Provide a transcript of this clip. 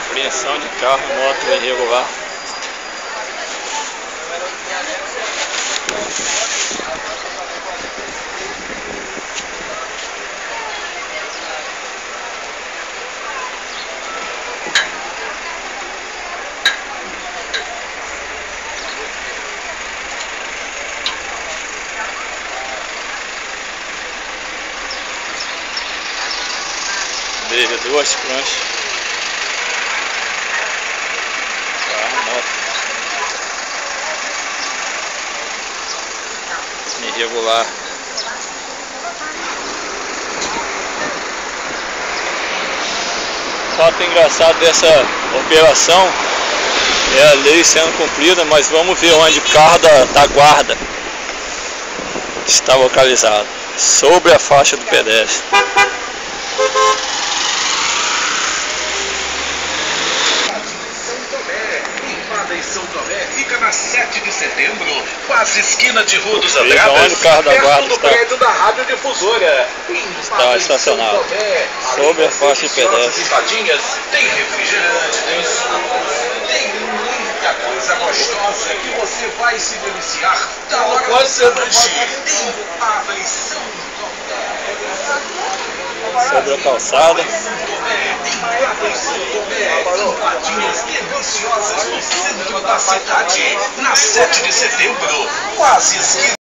Apreensão de carro e moto irregular. Desde duas pranchas. Carro, moto. Irregular. O fato engraçado dessa operação é a lei sendo cumprida, mas vamos ver onde o carro da guarda está localizado. Sobre a faixa do pedestre. Em São Tomé, fica na 7 de setembro, quase esquina de Rua dos Veja Andradas, onde o carro da guarda perto do está. prédio da Rádio Difusora. Está estacionado sobre a faixa de pedestre. Empadinhas, tem refrigerante, tem sucos, tem muita coisa gostosa que você vai se deliciar da hora do lanche. Empadinhas São Tomé. Sobre a calçada. Empadinhas deliciosas no centro da cidade, na 7 de setembro, quase esquina.